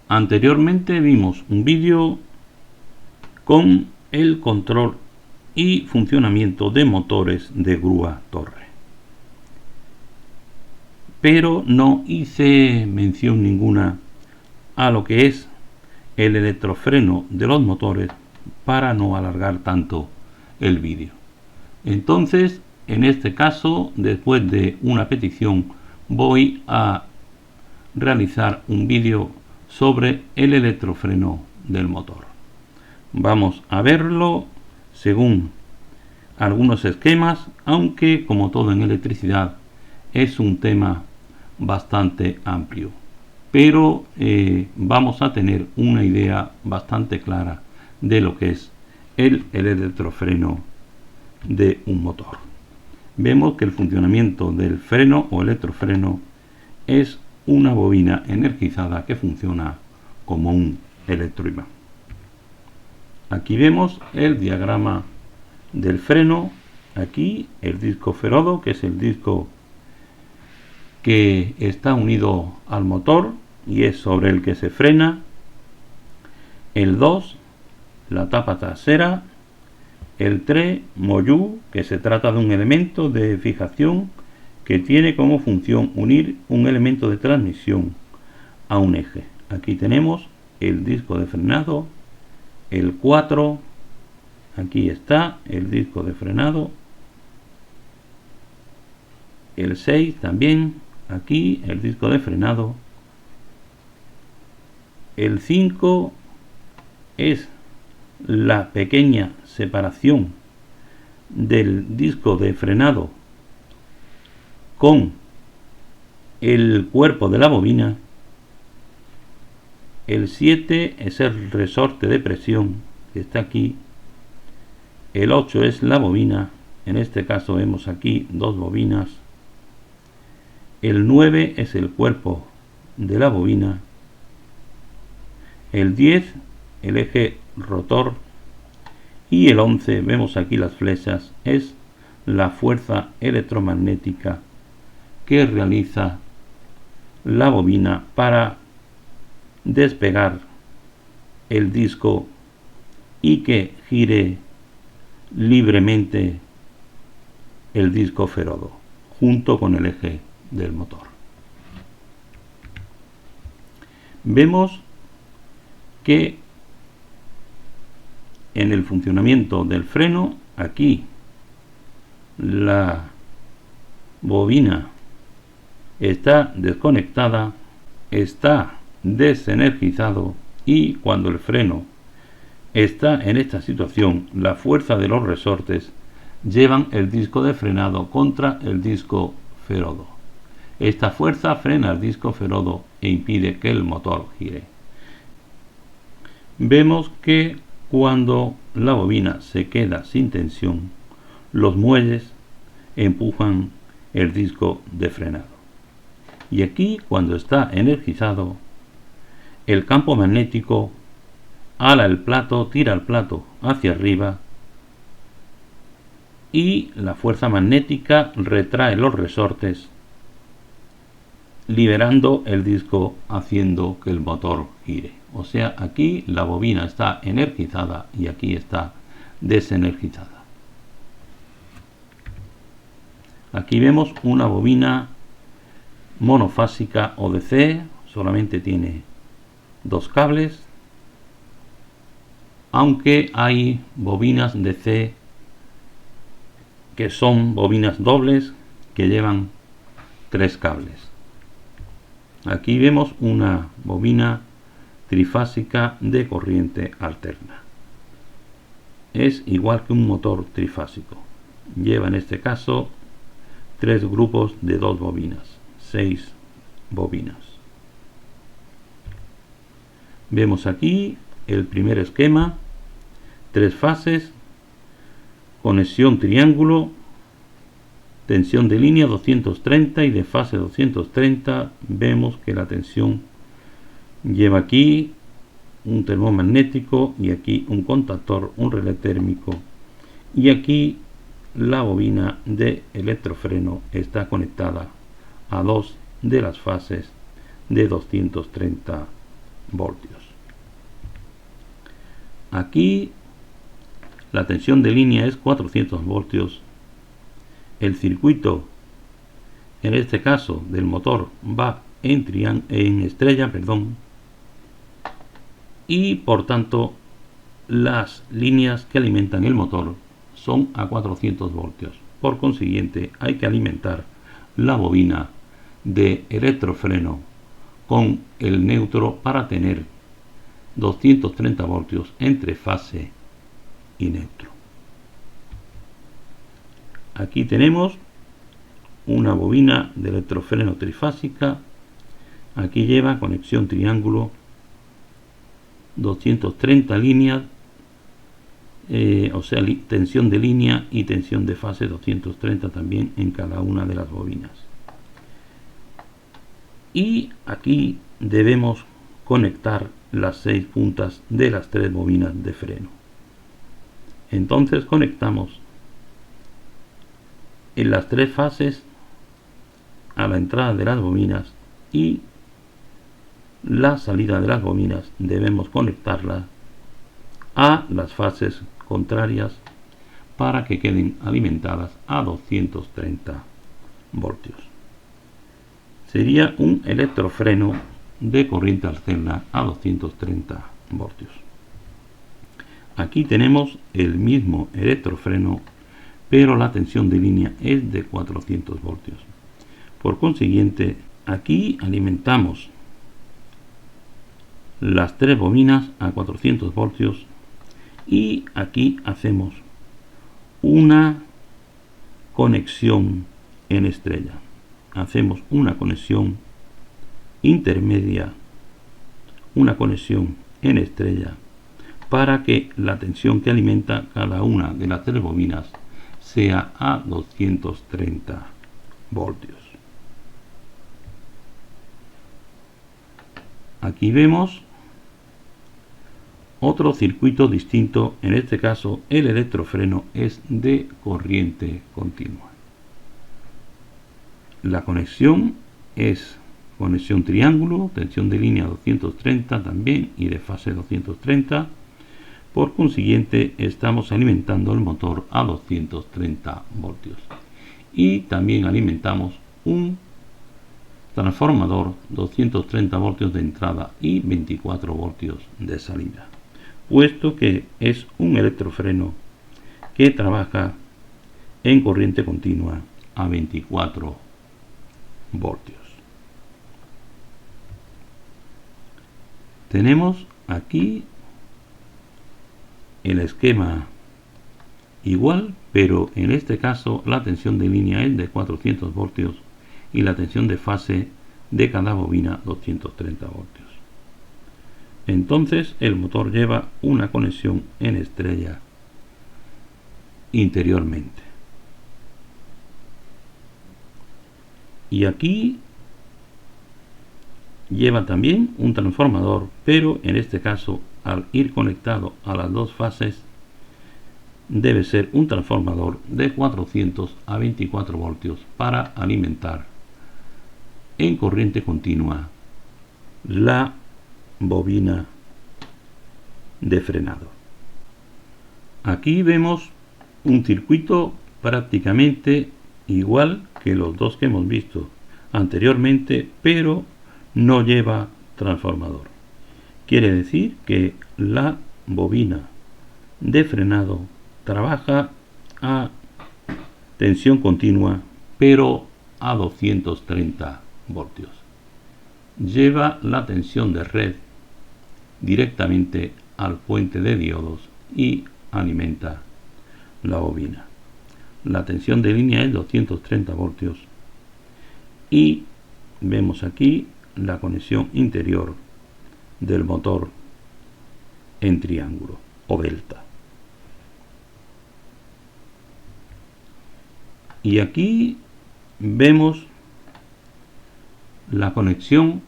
Anteriormente vimos un vídeo con el control y funcionamiento de motores de grúa torre, pero no hice mención ninguna a lo que es el electrofreno de los motores para no alargar tanto el vídeo. Entonces, en este caso, después de una petición, voy a realizar un vídeo sobre el electrofreno del motor. Vamos a verlo según algunos esquemas, aunque como todo en electricidad es un tema bastante amplio, pero vamos a tener una idea bastante clara de lo que es el electrofreno de un motor. Vemos que el funcionamiento del freno o electrofreno es una bobina energizada que funciona como un electroimán. Aquí vemos el diagrama del freno. Aquí el disco ferodo, que es el disco que está unido al motor y es sobre el que se frena. El 2, la tapa trasera. El 3, moyú, que se trata de un elemento de fijación que tiene como función unir un elemento de transmisión a un eje. Aquí tenemos el disco de frenado. El 4, aquí está el disco de frenado. El 6 también, aquí el disco de frenado. El 5 es la pequeña separación del disco de frenado con el cuerpo de la bobina. El 7 es el resorte de presión que está aquí. El 8 es la bobina. En este caso vemos aquí dos bobinas. El 9 es el cuerpo de la bobina. El 10, el eje rotor. Y el 11, vemos aquí las flechas, es la fuerza electromagnética que realiza la bobina para despegar el disco y que gire libremente el disco ferodo junto con el eje del motor. Vemos que en el funcionamiento del freno, aquí la bobina está desconectada, está desenergizado, y cuando el freno está en esta situación, la fuerza de los resortes llevan el disco de frenado contra el disco ferodo. Esta fuerza frena el disco ferodo e impide que el motor gire. Vemos que cuando la bobina se queda sin tensión, los muelles empujan el disco de frenado. Y aquí, cuando está energizado, el campo magnético ala el plato, tira el plato hacia arriba, y la fuerza magnética retrae los resortes, liberando el disco, haciendo que el motor gire. O sea, aquí la bobina está energizada y aquí está desenergizada. Aquí vemos una bobina monofásica o DC, solamente tiene dos cables, aunque hay bobinas DC que son bobinas dobles que llevan tres cables. Aquí vemos una bobina trifásica de corriente alterna. Es igual que un motor trifásico. Lleva en este caso tres grupos de dos bobinas, 6 bobinas. Vemos aquí el primer esquema, tres fases, conexión triángulo, tensión de línea 230 y de fase 230. Vemos que la tensión lleva aquí un termomagnético y aquí un contactor, un relé térmico, y aquí la bobina de electrofreno está conectada a dos de las fases de 230 voltios. Aquí la tensión de línea es 400 voltios. El circuito, en este caso del motor, va en estrella, y por tanto las líneas que alimentan el motor son a 400 voltios. Por consiguiente, hay que alimentar la bobina de electrofreno con el neutro para tener 230 voltios entre fase y neutro. Aquí tenemos una bobina de electrofreno trifásica. Aquí lleva conexión triángulo, 230 líneas, o sea, tensión de línea y tensión de fase 230 también en cada una de las bobinas. Y aquí debemos conectar las 6 puntas de las 3 bobinas de freno. Entonces conectamos en las 3 fases a la entrada de las bobinas, y la salida de las bobinas debemos conectarla a las fases contrarias para que queden alimentadas a 230 voltios. Sería un electrofreno de corriente alterna a 230 voltios. Aquí tenemos el mismo electrofreno, pero la tensión de línea es de 400 voltios. Por consiguiente, aquí alimentamos las 3 bobinas a 400 voltios y aquí hacemos una conexión en estrella. Hacemos una conexión intermedia, una conexión en estrella, para que la tensión que alimenta cada una de las 3 bobinas sea a 230 voltios. Aquí vemos otro circuito distinto. En este caso el electrofreno es de corriente continua. La conexión es conexión triángulo, tensión de línea 230 también y de fase 230. Por consiguiente, estamos alimentando el motor a 230 voltios. Y también alimentamos un transformador 230 voltios de entrada y 24 voltios de salida, puesto que es un electrofreno que trabaja en corriente continua a 24 voltios. Tenemos aquí el esquema igual, pero en este caso la tensión de línea es de 400 voltios y la tensión de fase de cada bobina 230 voltios. Entonces el motor lleva una conexión en estrella interiormente. Y aquí lleva también un transformador, pero en este caso, al ir conectado a las 2 fases, debe ser un transformador de 400 a 24 voltios para alimentar en corriente continua la bobina de frenado. Aquí vemos un circuito prácticamente igual que los dos que hemos visto anteriormente, pero no lleva transformador. Quiere decir que la bobina de frenado trabaja a tensión continua, pero a 230 voltios. Lleva la tensión de red directamente al puente de diodos y alimenta la bobina. La tensión de línea es 230 voltios y vemos aquí la conexión interior del motor en triángulo o delta. Y aquí vemos la conexión,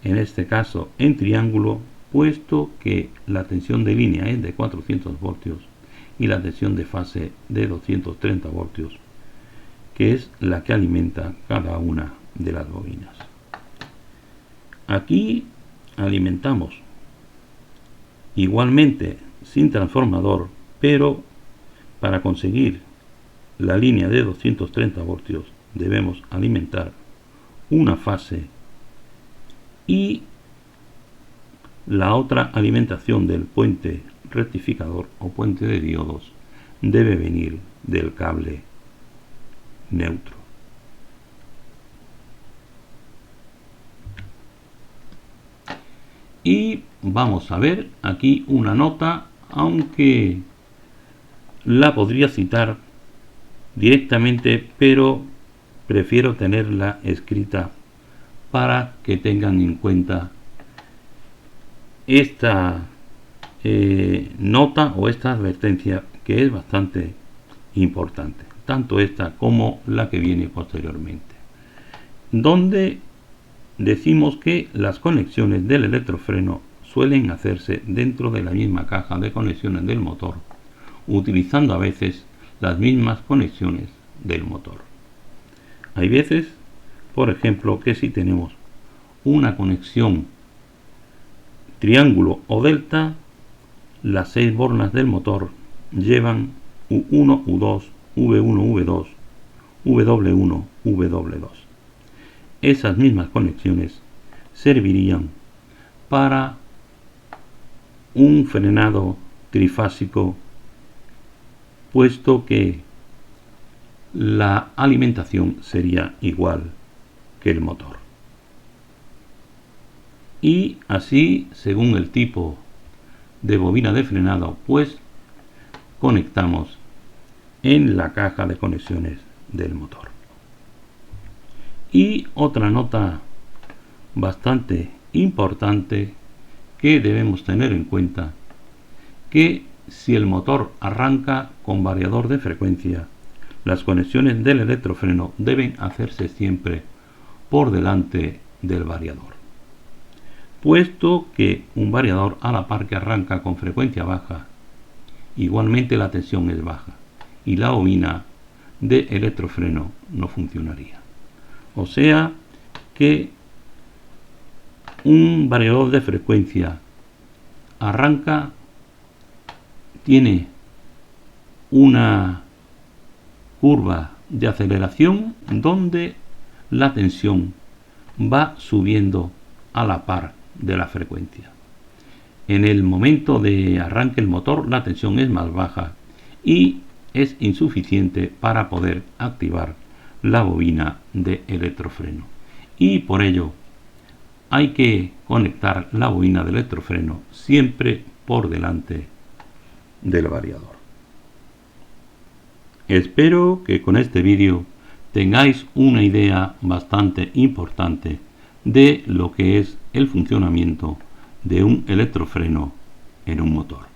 en este caso en triángulo, puesto que la tensión de línea es de 400 voltios y la tensión de fase de 230 voltios, que es la que alimenta cada una de las bobinas. Aquí alimentamos igualmente sin transformador, pero para conseguir la línea de 230 voltios debemos alimentar una fase y la otra alimentación del puente rectificador o puente de diodos debe venir del cable neutro. Y vamos a ver aquí una nota, aunque la podría citar directamente, pero prefiero tenerla escrita para que tengan en cuenta esta nota o esta advertencia, que es bastante importante, tanto esta como la que viene posteriormente, donde decimos que las conexiones del electrofreno suelen hacerse dentro de la misma caja de conexiones del motor, utilizando a veces las mismas conexiones del motor. Hay veces, por ejemplo, que si tenemos una conexión triángulo o delta, las 6 bornas del motor llevan U1, U2, V1, V2, W1, W2. Esas mismas conexiones servirían para un frenado trifásico, puesto que la alimentación sería igual que el motor. Y así, según el tipo de bobina de frenado, pues conectamos en la caja de conexiones del motor. Y otra nota bastante importante que debemos tener en cuenta, que si el motor arranca con variador de frecuencia, las conexiones del electrofreno deben hacerse siempre por delante del variador, puesto que un variador a la par que arranca con frecuencia baja, igualmente la tensión es baja y la bobina de electrofreno no funcionaría. O sea que un variador de frecuencia arranca, tiene una curva de aceleración donde la tensión va subiendo a la par de la frecuencia. En el momento de arranque el motor, la tensión es más baja y es insuficiente para poder activar la bobina de electrofreno, y por ello hay que conectar la bobina de electrofreno siempre por delante del variador. Espero que con este vídeo tengáis una idea bastante importante de lo que es el funcionamiento de un electrofreno en un motor.